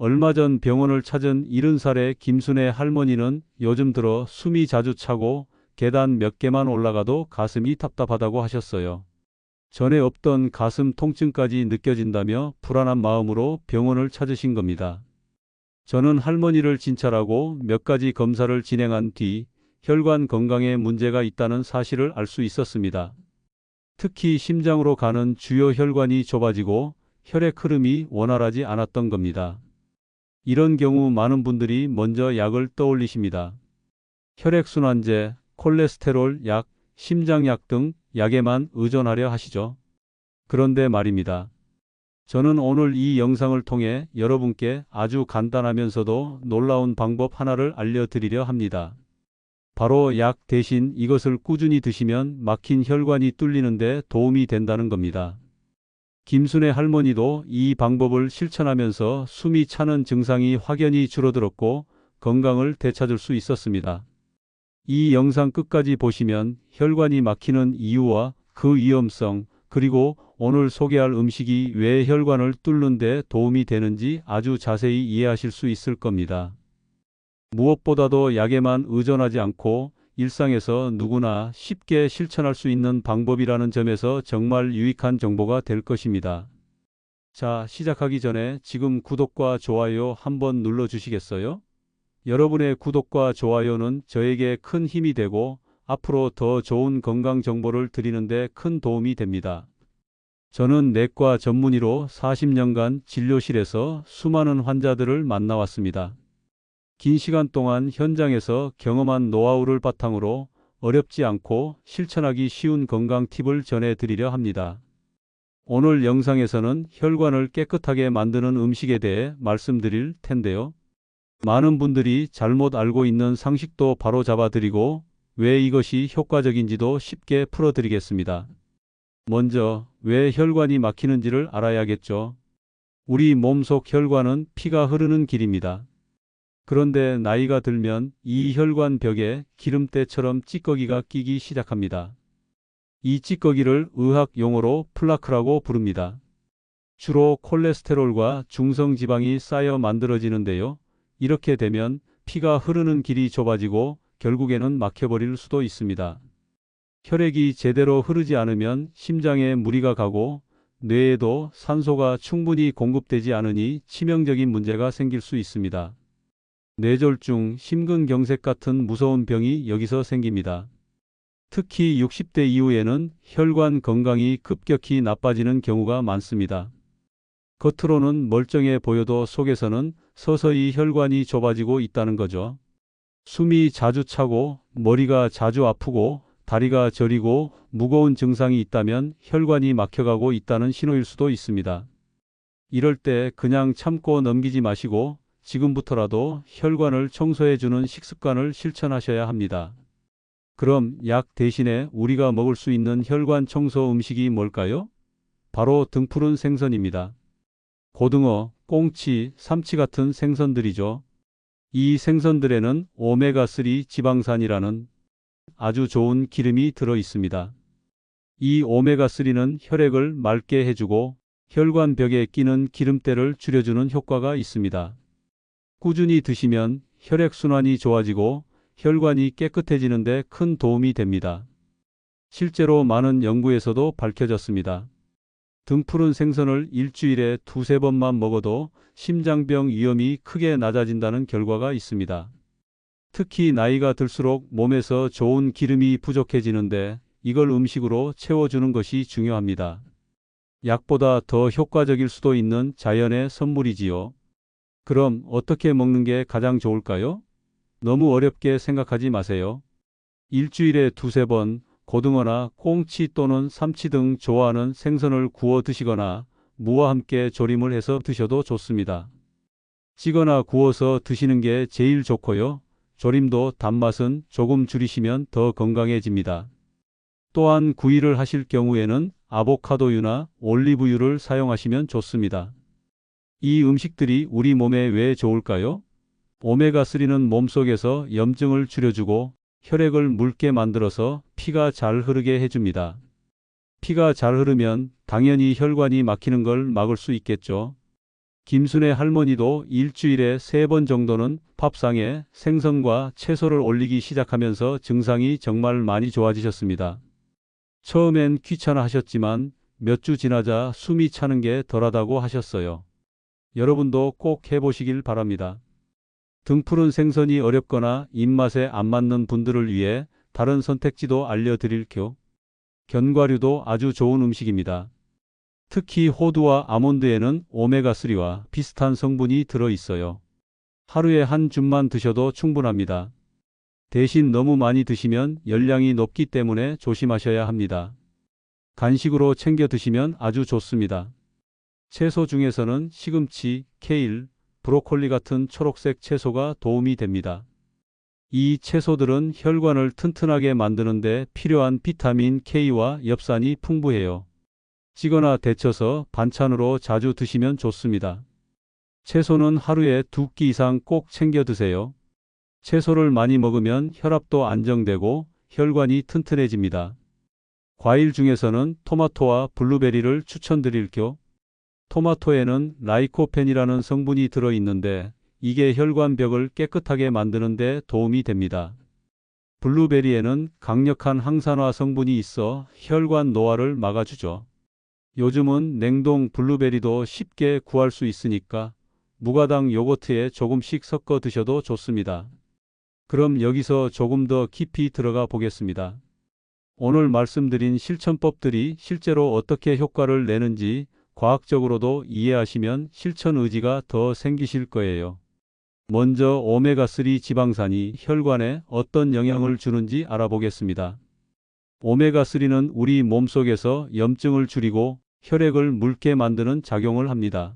얼마 전 병원을 찾은 70살의 김순애 할머니는 요즘 들어 숨이 자주 차고 계단 몇 개만 올라가도 가슴이 답답하다고 하셨어요. 전에 없던 가슴 통증까지 느껴진다며 불안한 마음으로 병원을 찾으신 겁니다. 저는 할머니를 진찰하고 몇 가지 검사를 진행한 뒤 혈관 건강에 문제가 있다는 사실을 알 수 있었습니다. 특히 심장으로 가는 주요 혈관이 좁아지고 혈액 흐름이 원활하지 않았던 겁니다. 이런 경우 많은 분들이 먼저 약을 떠올리십니다. 혈액순환제, 콜레스테롤 약, 심장약 등 약에만 의존하려 하시죠. 그런데 말입니다. 저는 오늘 이 영상을 통해 여러분께 아주 간단하면서도 놀라운 방법 하나를 알려드리려 합니다. 바로 약 대신 이것을 꾸준히 드시면 막힌 혈관이 뚫리는데 도움이 된다는 겁니다. 김순애 할머니도 이 방법을 실천하면서 숨이 차는 증상이 확연히 줄어들었고 건강을 되찾을 수 있었습니다. 이 영상 끝까지 보시면 혈관이 막히는 이유와 그 위험성, 그리고 오늘 소개할 음식이 왜 혈관을 뚫는 데 도움이 되는지 아주 자세히 이해하실 수 있을 겁니다. 무엇보다도 약에만 의존하지 않고 일상에서 누구나 쉽게 실천할 수 있는 방법이라는 점에서 정말 유익한 정보가 될 것입니다. 자, 시작하기 전에 지금 구독과 좋아요 한번 눌러주시겠어요? 여러분의 구독과 좋아요는 저에게 큰 힘이 되고 앞으로 더 좋은 건강 정보를 드리는데 큰 도움이 됩니다. 저는 내과 전문의로 40년간 진료실에서 수많은 환자들을 만나왔습니다. 긴 시간 동안 현장에서 경험한 노하우를 바탕으로 어렵지 않고 실천하기 쉬운 건강 팁을 전해드리려 합니다. 오늘 영상에서는 혈관을 깨끗하게 만드는 음식에 대해 말씀드릴 텐데요. 많은 분들이 잘못 알고 있는 상식도 바로 잡아드리고 왜 이것이 효과적인지도 쉽게 풀어드리겠습니다. 먼저 왜 혈관이 막히는지를 알아야겠죠. 우리 몸속 혈관은 피가 흐르는 길입니다. 그런데 나이가 들면 이 혈관 벽에 기름때처럼 찌꺼기가 끼기 시작합니다. 이 찌꺼기를 의학 용어로 플라크라고 부릅니다. 주로 콜레스테롤과 중성지방이 쌓여 만들어지는데요. 이렇게 되면 피가 흐르는 길이 좁아지고 결국에는 막혀버릴 수도 있습니다. 혈액이 제대로 흐르지 않으면 심장에 무리가 가고 뇌에도 산소가 충분히 공급되지 않으니 치명적인 문제가 생길 수 있습니다. 뇌졸중, 심근경색 같은 무서운 병이 여기서 생깁니다. 특히 60대 이후에는 혈관 건강이 급격히 나빠지는 경우가 많습니다. 겉으로는 멀쩡해 보여도 속에서는 서서히 혈관이 좁아지고 있다는 거죠. 숨이 자주 차고 머리가 자주 아프고 다리가 저리고 무거운 증상이 있다면 혈관이 막혀가고 있다는 신호일 수도 있습니다. 이럴 때 그냥 참고 넘기지 마시고 지금부터라도 혈관을 청소해주는 식습관을 실천하셔야 합니다. 그럼 약 대신에 우리가 먹을 수 있는 혈관 청소 음식이 뭘까요? 바로 등푸른 생선입니다. 고등어, 꽁치, 삼치 같은 생선들이죠. 이 생선들에는 오메가3 지방산이라는 아주 좋은 기름이 들어 있습니다. 이 오메가3는 혈액을 맑게 해주고 혈관 벽에 끼는 기름때를 줄여주는 효과가 있습니다. 꾸준히 드시면 혈액순환이 좋아지고 혈관이 깨끗해지는 데 큰 도움이 됩니다. 실제로 많은 연구에서도 밝혀졌습니다. 등푸른 생선을 일주일에 두세 번만 먹어도 심장병 위험이 크게 낮아진다는 결과가 있습니다. 특히 나이가 들수록 몸에서 좋은 기름이 부족해지는데 이걸 음식으로 채워주는 것이 중요합니다. 약보다 더 효과적일 수도 있는 자연의 선물이지요. 그럼 어떻게 먹는 게 가장 좋을까요? 너무 어렵게 생각하지 마세요. 일주일에 두세 번 고등어나 꽁치 또는 삼치 등 좋아하는 생선을 구워 드시거나 무와 함께 조림을 해서 드셔도 좋습니다. 찌거나 구워서 드시는 게 제일 좋고요. 조림도 단맛은 조금 줄이시면 더 건강해집니다. 또한 구이를 하실 경우에는 아보카도유나 올리브유를 사용하시면 좋습니다. 이 음식들이 우리 몸에 왜 좋을까요? 오메가3는 몸속에서 염증을 줄여주고 혈액을 묽게 만들어서 피가 잘 흐르게 해줍니다. 피가 잘 흐르면 당연히 혈관이 막히는 걸 막을 수 있겠죠. 김순애 할머니도 일주일에 3번 정도는 밥상에 생선과 채소를 올리기 시작하면서 증상이 정말 많이 좋아지셨습니다. 처음엔 귀찮아 하셨지만 몇 주 지나자 숨이 차는 게 덜하다고 하셨어요. 여러분도 꼭 해보시길 바랍니다. 등푸른 생선이 어렵거나 입맛에 안 맞는 분들을 위해 다른 선택지도 알려드릴게요. 견과류도 아주 좋은 음식입니다. 특히 호두와 아몬드에는 오메가3와 비슷한 성분이 들어있어요. 하루에 한 줌만 드셔도 충분합니다. 대신 너무 많이 드시면 열량이 높기 때문에 조심하셔야 합니다. 간식으로 챙겨 드시면 아주 좋습니다. 채소 중에서는 시금치, 케일, 브로콜리 같은 초록색 채소가 도움이 됩니다. 이 채소들은 혈관을 튼튼하게 만드는 데 필요한 비타민 K와 엽산이 풍부해요. 찌거나 데쳐서 반찬으로 자주 드시면 좋습니다. 채소는 하루에 2끼 이상 꼭 챙겨 드세요. 채소를 많이 먹으면 혈압도 안정되고 혈관이 튼튼해집니다. 과일 중에서는 토마토와 블루베리를 추천드릴게요. 토마토에는 라이코펜이라는 성분이 들어있는데 이게 혈관벽을 깨끗하게 만드는 데 도움이 됩니다. 블루베리에는 강력한 항산화 성분이 있어 혈관 노화를 막아주죠. 요즘은 냉동 블루베리도 쉽게 구할 수 있으니까 무가당 요거트에 조금씩 섞어 드셔도 좋습니다. 그럼 여기서 조금 더 깊이 들어가 보겠습니다. 오늘 말씀드린 실천법들이 실제로 어떻게 효과를 내는지 과학적으로도 이해하시면 실천 의지가 더 생기실 거예요. 먼저 오메가3 지방산이 혈관에 어떤 영향을 주는지 알아보겠습니다. 오메가3는 우리 몸속에서 염증을 줄이고 혈액을 묽게 만드는 작용을 합니다.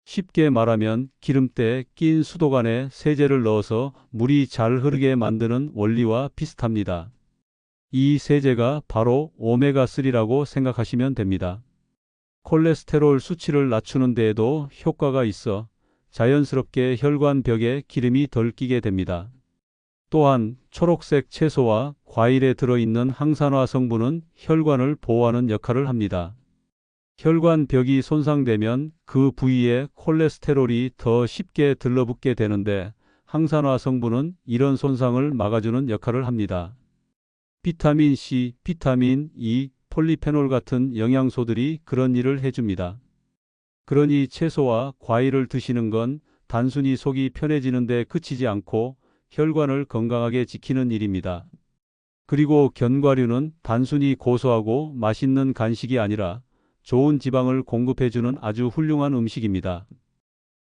쉽게 말하면 기름때에 낀 수도관에 세제를 넣어서 물이 잘 흐르게 만드는 원리와 비슷합니다. 이 세제가 바로 오메가3라고 생각하시면 됩니다. 콜레스테롤 수치를 낮추는 데에도 효과가 있어 자연스럽게 혈관벽에 기름이 덜 끼게 됩니다. 또한 초록색 채소와 과일에 들어있는 항산화 성분은 혈관을 보호하는 역할을 합니다. 혈관벽이 손상되면 그 부위에 콜레스테롤이 더 쉽게 들러붙게 되는데 항산화 성분은 이런 손상을 막아주는 역할을 합니다. 비타민 C, 비타민 E, 폴리페놀 같은 영양소들이 그런 일을 해줍니다. 그러니 채소와 과일을 드시는 건 단순히 속이 편해지는 데 그치지 않고 혈관을 건강하게 지키는 일입니다. 그리고 견과류는 단순히 고소하고 맛있는 간식이 아니라 좋은 지방을 공급해주는 아주 훌륭한 음식입니다.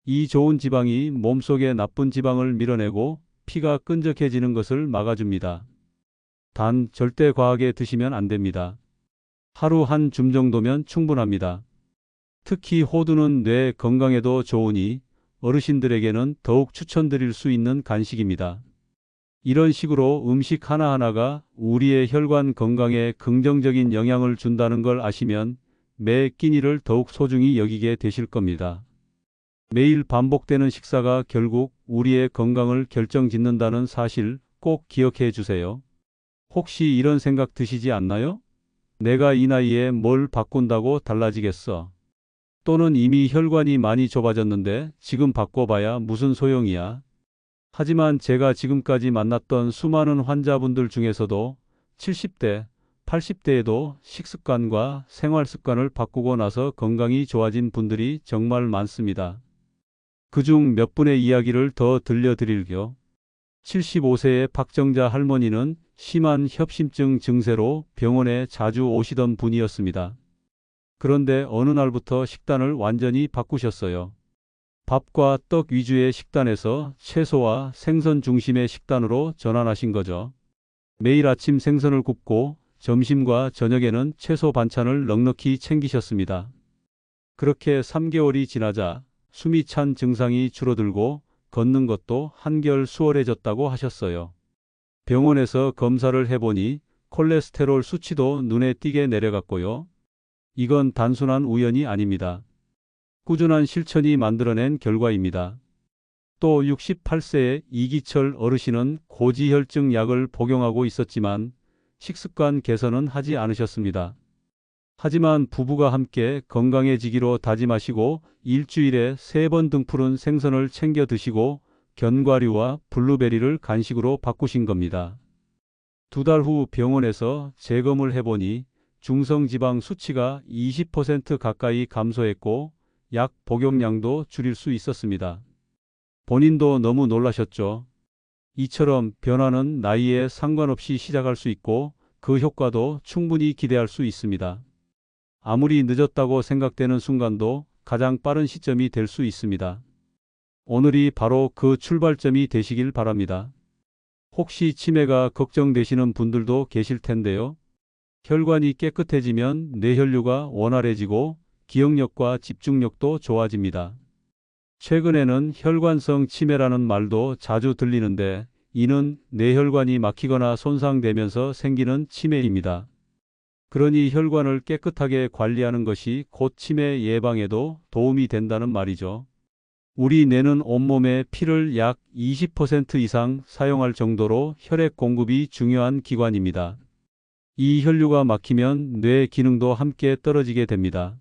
이 좋은 지방이 몸속의 나쁜 지방을 밀어내고 피가 끈적해지는 것을 막아줍니다. 단 절대 과하게 드시면 안 됩니다. 하루 한 줌 정도면 충분합니다. 특히 호두는 뇌 건강에도 좋으니 어르신들에게는 더욱 추천드릴 수 있는 간식입니다. 이런 식으로 음식 하나하나가 우리의 혈관 건강에 긍정적인 영향을 준다는 걸 아시면 매 끼니를 더욱 소중히 여기게 되실 겁니다. 매일 반복되는 식사가 결국 우리의 건강을 결정짓는다는 사실 꼭 기억해 주세요. 혹시 이런 생각 드시지 않나요? 내가 이 나이에 뭘 바꾼다고 달라지겠어? 또는 이미 혈관이 많이 좁아졌는데 지금 바꿔봐야 무슨 소용이야? 하지만 제가 지금까지 만났던 수많은 환자분들 중에서도 70대, 80대에도 식습관과 생활습관을 바꾸고 나서 건강이 좋아진 분들이 정말 많습니다. 그중 몇 분의 이야기를 더 들려드릴게요. 75세의 박정자 할머니는 심한 협심증 증세로 병원에 자주 오시던 분이었습니다. 그런데 어느 날부터 식단을 완전히 바꾸셨어요. 밥과 떡 위주의 식단에서 채소와 생선 중심의 식단으로 전환하신 거죠. 매일 아침 생선을 굽고 점심과 저녁에는 채소 반찬을 넉넉히 챙기셨습니다. 그렇게 3개월이 지나자 숨이 찬 증상이 줄어들고 걷는 것도 한결 수월해졌다고 하셨어요. 병원에서 검사를 해보니 콜레스테롤 수치도 눈에 띄게 내려갔고요. 이건 단순한 우연이 아닙니다. 꾸준한 실천이 만들어낸 결과입니다. 또 68세의 이기철 어르신은 고지혈증 약을 복용하고 있었지만 식습관 개선은 하지 않으셨습니다. 하지만 부부가 함께 건강해지기로 다짐하시고 일주일에 3번 등푸른 생선을 챙겨 드시고 견과류와 블루베리를 간식으로 바꾸신 겁니다. 2달 후 병원에서 재검을 해보니 중성지방 수치가 20% 가까이 감소했고 약 복용량도 줄일 수 있었습니다. 본인도 너무 놀라셨죠? 이처럼 변화는 나이에 상관없이 시작할 수 있고 그 효과도 충분히 기대할 수 있습니다. 아무리 늦었다고 생각되는 순간도 가장 빠른 시점이 될 수 있습니다. 오늘이 바로 그 출발점이 되시길 바랍니다. 혹시 치매가 걱정되시는 분들도 계실 텐데요. 혈관이 깨끗해지면 뇌혈류가 원활해지고 기억력과 집중력도 좋아집니다. 최근에는 혈관성 치매라는 말도 자주 들리는데 이는 뇌혈관이 막히거나 손상되면서 생기는 치매입니다. 그러니 혈관을 깨끗하게 관리하는 것이 곧 치매 예방에도 도움이 된다는 말이죠. 우리 뇌는 온몸의 피를 약 20% 이상 사용할 정도로 혈액 공급이 중요한 기관입니다. 이 혈류가 막히면 뇌 기능도 함께 떨어지게 됩니다.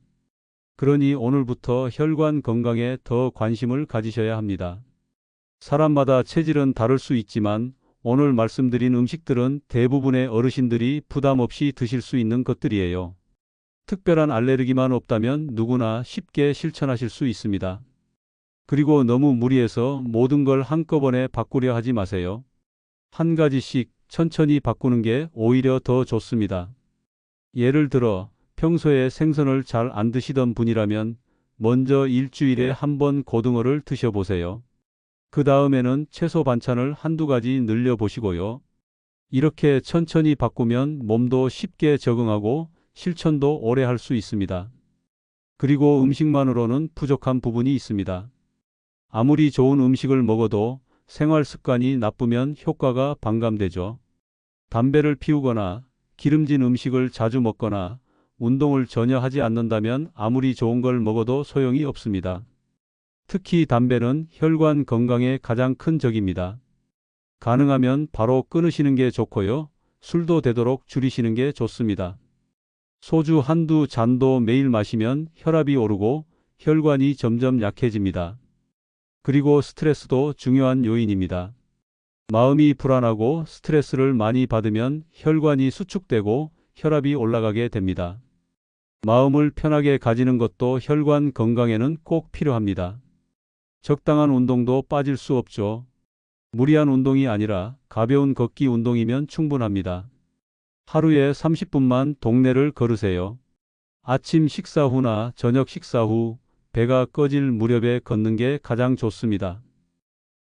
그러니 오늘부터 혈관 건강에 더 관심을 가지셔야 합니다. 사람마다 체질은 다를 수 있지만 오늘 말씀드린 음식들은 대부분의 어르신들이 부담 없이 드실 수 있는 것들이에요. 특별한 알레르기만 없다면 누구나 쉽게 실천하실 수 있습니다. 그리고 너무 무리해서 모든 걸 한꺼번에 바꾸려 하지 마세요. 한 가지씩 천천히 바꾸는 게 오히려 더 좋습니다. 예를 들어 평소에 생선을 잘 안 드시던 분이라면 먼저 일주일에 한 번 고등어를 드셔보세요. 그 다음에는 채소 반찬을 한두 가지 늘려보시고요. 이렇게 천천히 바꾸면 몸도 쉽게 적응하고 실천도 오래 할 수 있습니다. 그리고 음식만으로는 부족한 부분이 있습니다. 아무리 좋은 음식을 먹어도 생활 습관이 나쁘면 효과가 반감되죠. 담배를 피우거나 기름진 음식을 자주 먹거나 운동을 전혀 하지 않는다면 아무리 좋은 걸 먹어도 소용이 없습니다. 특히 담배는 혈관 건강에 가장 큰 적입니다. 가능하면 바로 끊으시는 게 좋고요. 술도 되도록 줄이시는 게 좋습니다. 소주 한두 잔도 매일 마시면 혈압이 오르고 혈관이 점점 약해집니다. 그리고 스트레스도 중요한 요인입니다. 마음이 불안하고 스트레스를 많이 받으면 혈관이 수축되고 혈압이 올라가게 됩니다. 마음을 편하게 가지는 것도 혈관 건강에는 꼭 필요합니다. 적당한 운동도 빠질 수 없죠. 무리한 운동이 아니라 가벼운 걷기 운동이면 충분합니다. 하루에 30분만 동네를 걸으세요. 아침 식사 후나 저녁 식사 후 배가 꺼질 무렵에 걷는 게 가장 좋습니다.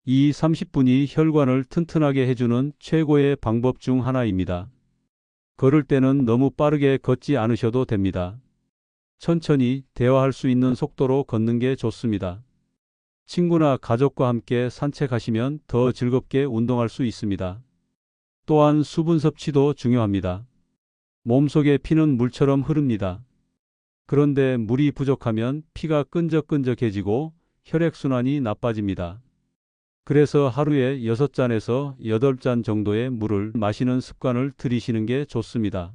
이 30분이 혈관을 튼튼하게 해주는 최고의 방법 중 하나입니다. 걸을 때는 너무 빠르게 걷지 않으셔도 됩니다. 천천히 대화할 수 있는 속도로 걷는 게 좋습니다. 친구나 가족과 함께 산책하시면 더 즐겁게 운동할 수 있습니다. 또한 수분 섭취도 중요합니다. 몸속의 피는 물처럼 흐릅니다. 그런데 물이 부족하면 피가 끈적끈적해지고 혈액순환이 나빠집니다. 그래서 하루에 6잔에서 8잔 정도의 물을 마시는 습관을 들이시는 게 좋습니다.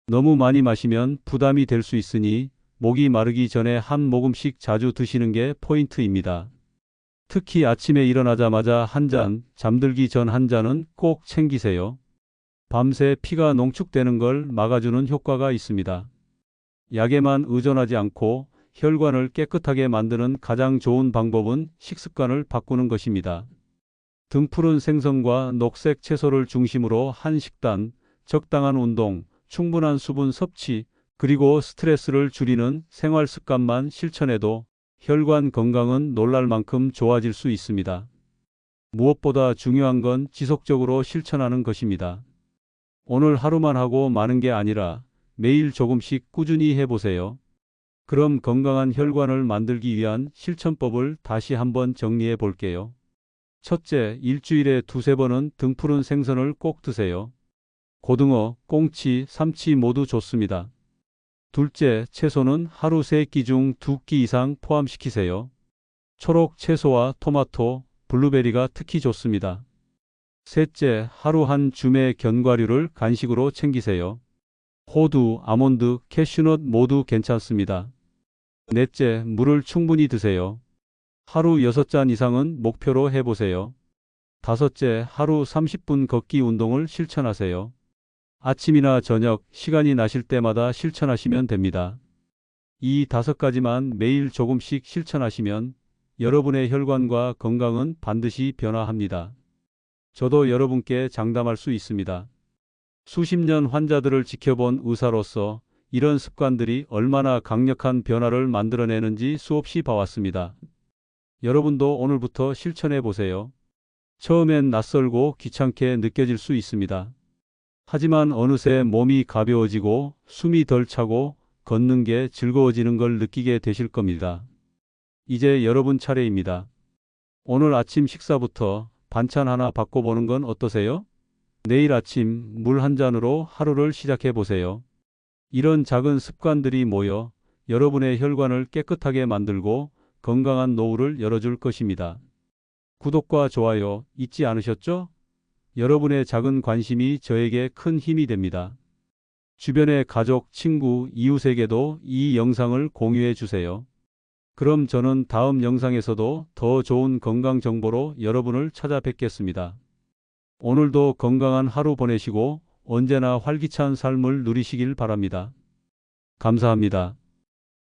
너무 많이 마시면 부담이 될 수 있으니 목이 마르기 전에 한 모금씩 자주 드시는 게 포인트입니다. 특히 아침에 일어나자마자 한 잔, 잠들기 전 한 잔은 꼭 챙기세요. 밤새 피가 농축되는 걸 막아주는 효과가 있습니다. 약에만 의존하지 않고 혈관을 깨끗하게 만드는 가장 좋은 방법은 식습관을 바꾸는 것입니다. 등푸른 생선과 녹색 채소를 중심으로 한 식단, 적당한 운동, 충분한 수분 섭취, 그리고 스트레스를 줄이는 생활 습관만 실천해도 혈관 건강은 놀랄 만큼 좋아질 수 있습니다. 무엇보다 중요한 건 지속적으로 실천하는 것입니다. 오늘 하루만 하고 마는 게 아니라 매일 조금씩 꾸준히 해보세요. 그럼 건강한 혈관을 만들기 위한 실천법을 다시 한번 정리해 볼게요. 첫째, 일주일에 2~3번은 등푸른 생선을 꼭 드세요. 고등어, 꽁치, 삼치 모두 좋습니다. 둘째, 채소는 하루 3끼 중 2끼 이상 포함시키세요. 초록 채소와 토마토, 블루베리가 특히 좋습니다. 셋째, 하루 한 줌의 견과류를 간식으로 챙기세요. 호두, 아몬드, 캐슈넛 모두 괜찮습니다. 넷째, 물을 충분히 드세요. 하루 6잔 이상은 목표로 해보세요. 다섯째, 하루 30분 걷기 운동을 실천하세요. 아침이나 저녁, 시간이 나실 때마다 실천하시면 됩니다. 이 5가지만 매일 조금씩 실천하시면 여러분의 혈관과 건강은 반드시 변화합니다. 저도 여러분께 장담할 수 있습니다. 수십 년 환자들을 지켜본 의사로서 이런 습관들이 얼마나 강력한 변화를 만들어내는지 수없이 봐왔습니다. 여러분도 오늘부터 실천해 보세요. 처음엔 낯설고 귀찮게 느껴질 수 있습니다. 하지만 어느새 몸이 가벼워지고 숨이 덜 차고 걷는 게 즐거워지는 걸 느끼게 되실 겁니다. 이제 여러분 차례입니다. 오늘 아침 식사부터 반찬 하나 바꿔보는 건 어떠세요? 내일 아침 물 한 잔으로 하루를 시작해 보세요. 이런 작은 습관들이 모여 여러분의 혈관을 깨끗하게 만들고 건강한 노후를 열어줄 것입니다. 구독과 좋아요 잊지 않으셨죠? 여러분의 작은 관심이 저에게 큰 힘이 됩니다. 주변의 가족, 친구, 이웃에게도 이 영상을 공유해 주세요. 그럼 저는 다음 영상에서도 더 좋은 건강 정보로 여러분을 찾아뵙겠습니다. 오늘도 건강한 하루 보내시고 언제나 활기찬 삶을 누리시길 바랍니다. 감사합니다.